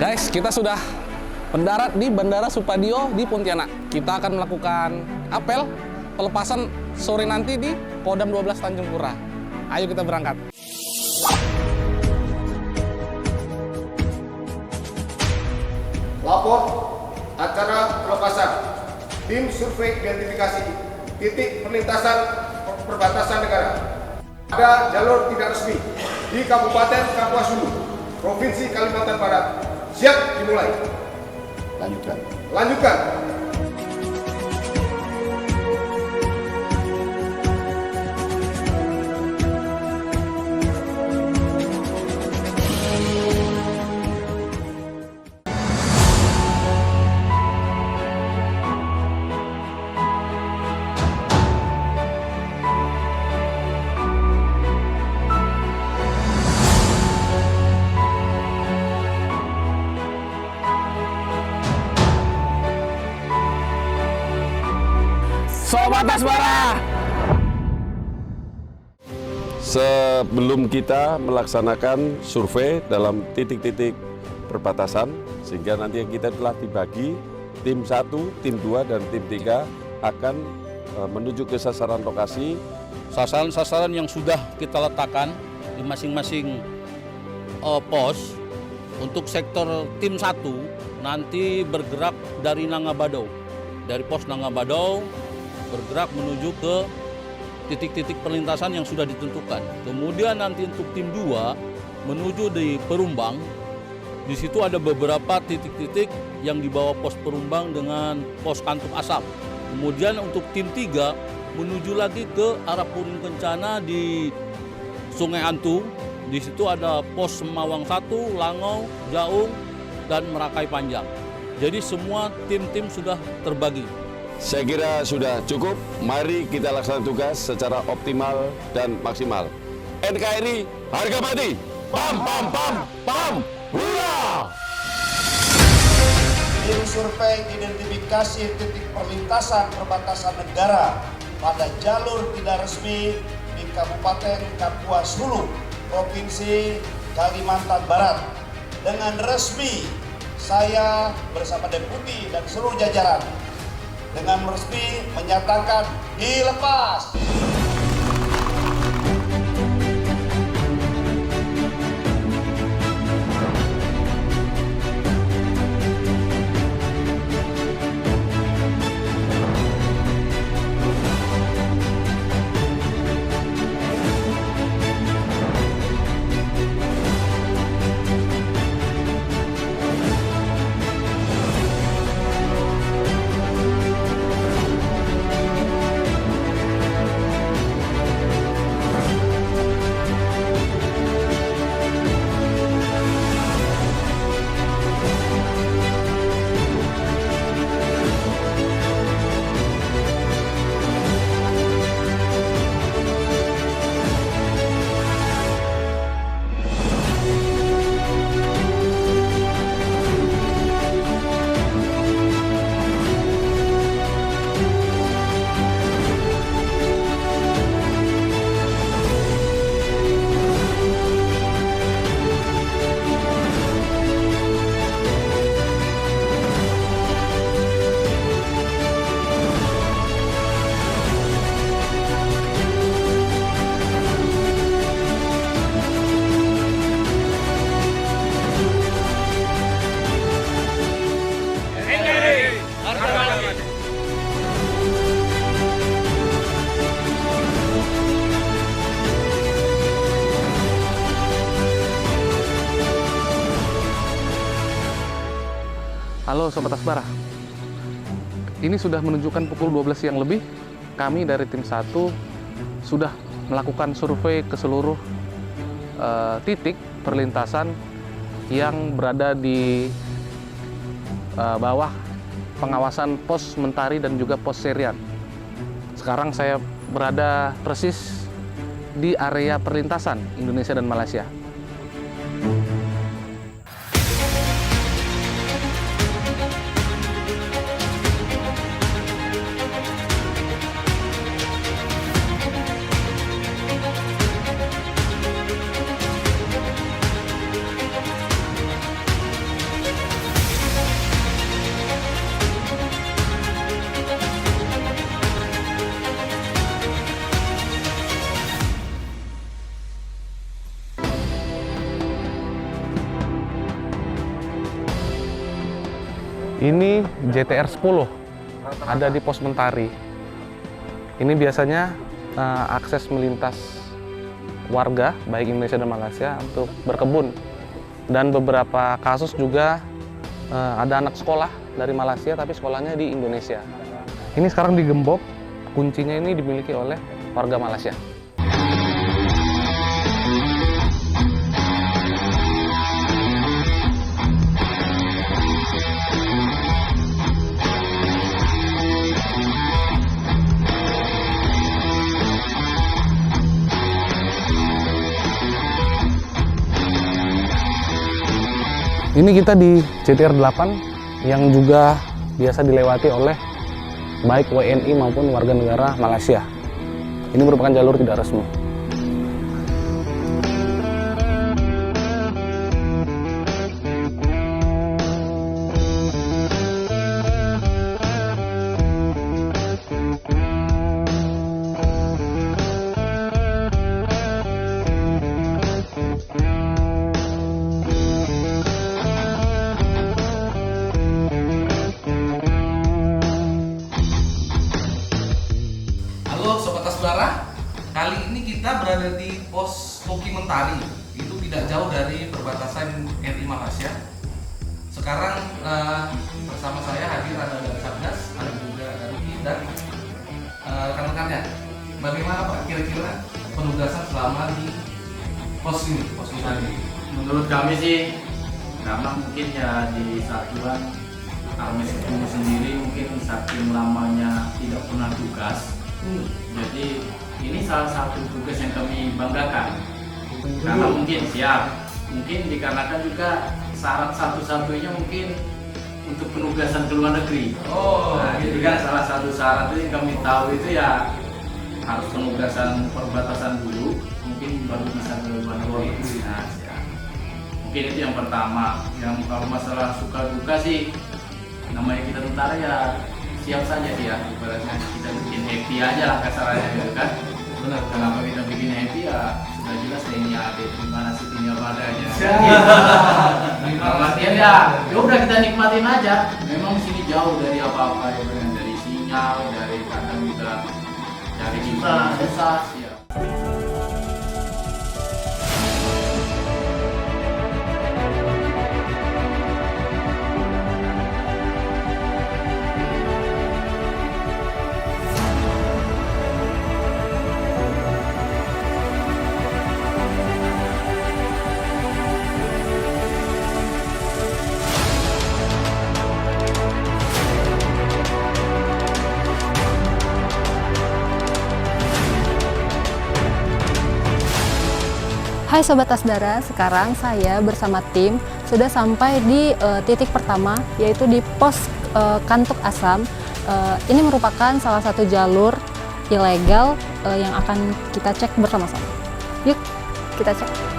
Guys, kita sudah mendarat di Bandara Supadio di Pontianak. Kita akan melakukan apel pelepasan sore nanti di Kodam 12 Tanjung Pura. Ayo kita berangkat. Lapor acara pelepasan tim survei identifikasi titik perlintasan perbatasan negara. Ada jalur tidak resmi di Kabupaten Kapuas Hulu, Provinsi Kalimantan Barat. Siap dimulai. Lanjutkan. Sobat Asmara! Sebelum kita melaksanakan survei dalam titik-titik perbatasan, sehingga nanti kita telah dibagi tim 1, tim 2, dan tim 3 akan menuju ke sasaran lokasi. Sasaran-sasaran yang sudah kita letakkan di masing-masing pos. Untuk sektor tim 1 nanti bergerak dari Nangabadau. Dari pos Nangabadau bergerak menuju ke titik-titik perlintasan yang sudah ditentukan. Kemudian nanti untuk tim 2 menuju di Perumbang. Di situ ada beberapa titik-titik yang di bawah pos Perumbang dengan pos Kantuk Asap. Kemudian untuk tim 3 menuju lagi ke arah Puring Kencana di Sungai Antu. Di situ ada pos Semawang 1, Langau, Jaung, dan Merakai Panjang. Jadi semua tim-tim sudah terbagi. Saya kira sudah cukup, mari kita laksanakan tugas secara optimal dan maksimal. NKRI, harga mati! Pam, pam, pam, pam! Hurra! Tim survei identifikasi titik perlintasan perbatasan negara pada jalur tidak resmi di Kabupaten Kapuas Hulu, Provinsi Kalimantan Barat. Dengan resmi, saya bersama Deputi dan seluruh jajaran dengan resmi menyatakan dilepas. Halo Sobat Asmara, ini sudah menunjukkan pukul 12 yang lebih. Kami dari tim 1 sudah melakukan survei ke seluruh titik perlintasan yang berada di bawah pengawasan pos Mentari dan juga pos Serian. Sekarang saya berada persis di area perlintasan Indonesia dan Malaysia. Ini JTR 10 ada di pos Mentari. Ini biasanya akses melintas warga baik Indonesia dan Malaysia untuk berkebun, dan beberapa kasus juga ada anak sekolah dari Malaysia tapi sekolahnya di Indonesia. Ini sekarang digembok, kuncinya ini dimiliki oleh warga Malaysia. Ini kita di JTR 8 yang juga biasa dilewati oleh baik WNI maupun warga negara Malaysia. Ini merupakan jalur tidak resmi. Halo Sobat Asbara, kali ini kita berada di pos Poki Mentari, itu tidak jauh dari perbatasan RI Malaysia. Sekarang bersama saya hadir ada dari Satgas, ada juga dari Ruki dan rekan-rekannya. Bagaimana Pak kira-kira penugasan selama di pos ini, pos Mentari? Menurut kami sih, karena mungkin ya di satuan Army 10 sendiri mungkin saking lamanya tidak pernah tugas. Jadi ini salah satu tugas yang kami banggakan. Karena mungkin mungkin dikarenakan juga syarat satu-satunya mungkin untuk penugasan ke luar negeri. Jadi kan salah satu syarat itu yang kami tahu itu ya harus penugasan perbatasan dulu, mungkin baru bisa ke luar negeri. Nah, mungkin itu yang pertama. Yang kalau masalah suka duka sih, namanya kita tentara ya siap saja dia, ibaratnya kita bikin happy aja lah kasarannya gitu kan. Benar. Kenapa kita bikin happy ya sudah jelas ini ada gimana sih tinggal padanya. Artinya ya udah kita nikmatin aja. Memang sini jauh dari apa-apa ya, dari sinyal, dari kadang kita cari susah ya. Hai Sobat Asdara, sekarang saya bersama tim sudah sampai di titik pertama, yaitu di pos Kantuk Asam. Ini merupakan salah satu jalur ilegal yang akan kita cek bersama-sama. Yuk, kita cek.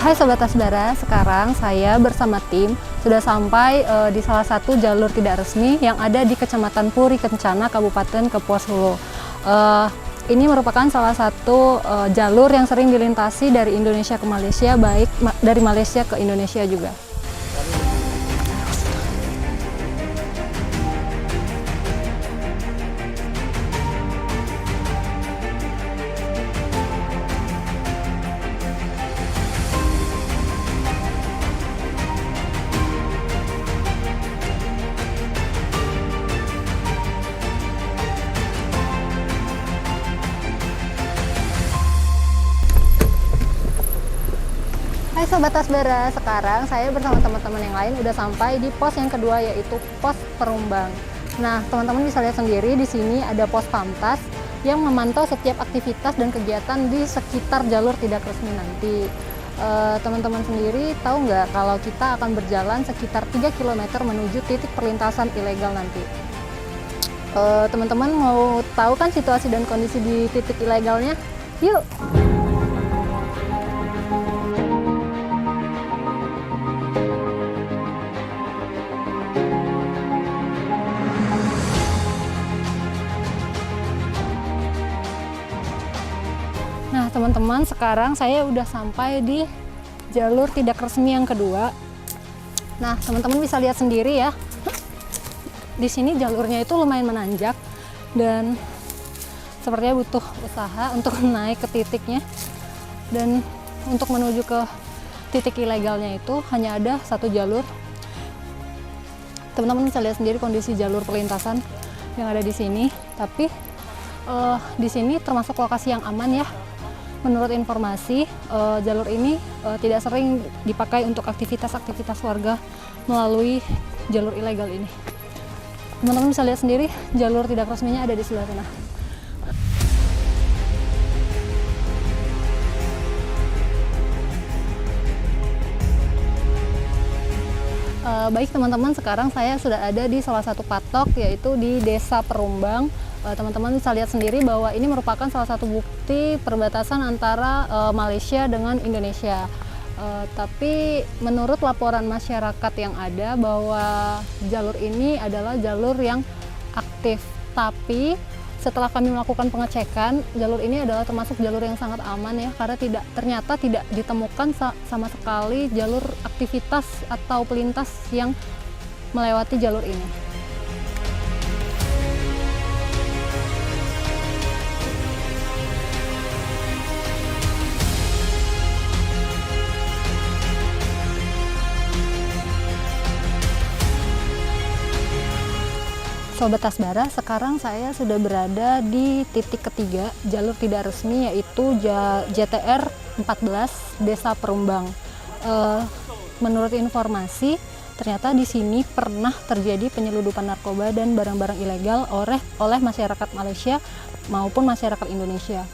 Hai Sobat Asdara, sekarang saya bersama tim sudah sampai di salah satu jalur tidak resmi yang ada di Kecamatan Puri Kencana, Kabupaten Kapuas Hulu. Ini merupakan salah satu jalur yang sering dilintasi dari Indonesia ke Malaysia, baik dari Malaysia ke Indonesia juga. Hai Sobat Asbara, sekarang saya bersama teman-teman yang lain udah sampai di pos yang kedua, yaitu pos Perumbang. Nah, teman-teman bisa lihat sendiri di sini ada pos Pamtas yang memantau setiap aktivitas dan kegiatan di sekitar jalur tidak resmi nanti. Teman-teman sendiri tahu nggak kalau kita akan berjalan sekitar 3 km menuju titik perlintasan ilegal nanti? Teman-teman mau tahu kan situasi dan kondisi di titik ilegalnya? Yuk! Nah, teman-teman, sekarang saya udah sampai di jalur tidak resmi yang kedua. Nah, teman-teman bisa lihat sendiri ya. Di sini jalurnya itu lumayan menanjak dan sepertinya butuh usaha untuk naik ke titiknya. Dan untuk menuju ke titik ilegalnya itu hanya ada satu jalur. Teman-teman bisa lihat sendiri kondisi jalur perlintasan yang ada di sini. Tapi di sini termasuk lokasi yang aman ya. Menurut informasi, jalur ini tidak sering dipakai untuk aktivitas-aktivitas warga melalui jalur ilegal ini. Teman-teman bisa lihat sendiri, jalur tidak resminya ada di sebelah sana. Baik teman-teman, sekarang saya sudah ada di salah satu patok, yaitu di Desa Perumbang. Teman-teman bisa lihat sendiri bahwa ini merupakan salah satu bukti perbatasan antara Malaysia dengan Indonesia. Tapi menurut laporan masyarakat yang ada bahwa jalur ini adalah jalur yang aktif. Tapi setelah kami melakukan pengecekan, jalur ini adalah termasuk jalur yang sangat aman ya, karena ternyata tidak ditemukan sama sekali jalur aktivitas atau pelintas yang melewati jalur ini. Sobat Tasbara, sekarang saya sudah berada di titik ketiga jalur tidak resmi, yaitu JTR 14 Desa Perumbang. Menurut informasi, ternyata di sini pernah terjadi penyeludupan narkoba dan barang-barang ilegal oleh masyarakat Malaysia maupun masyarakat Indonesia.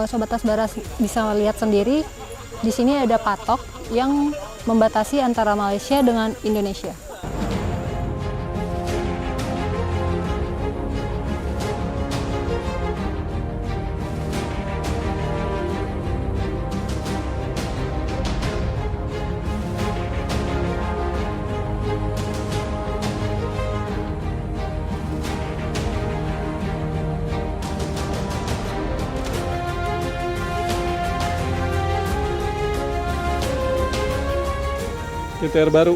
Sobat Tasbara bisa lihat sendiri, di sini ada patok yang membatasi antara Malaysia dengan Indonesia. JTR baru.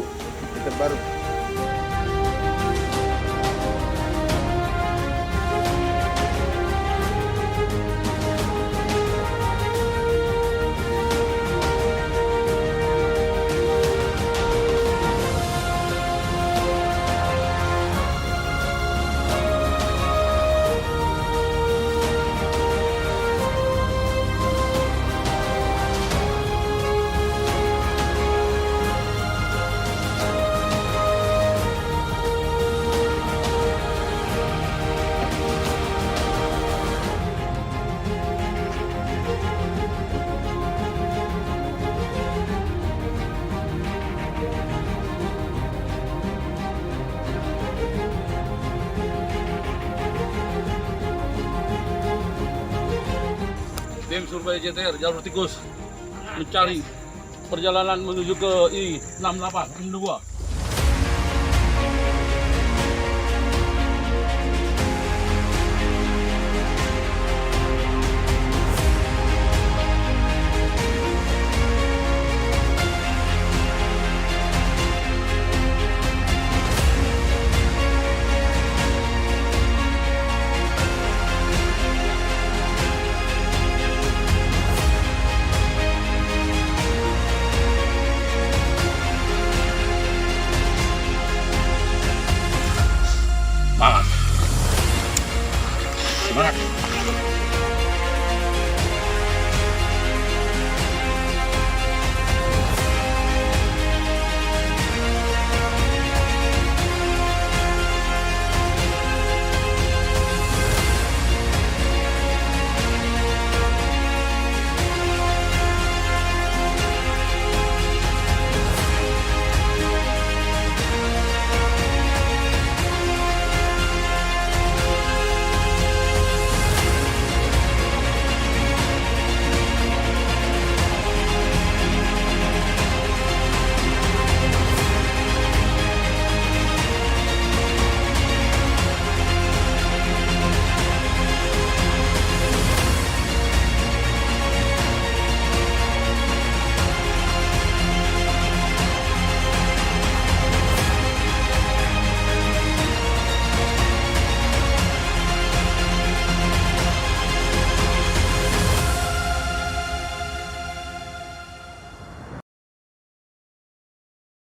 Tim survei JTR jalur tikus mencari perjalanan menuju ke I68 M2.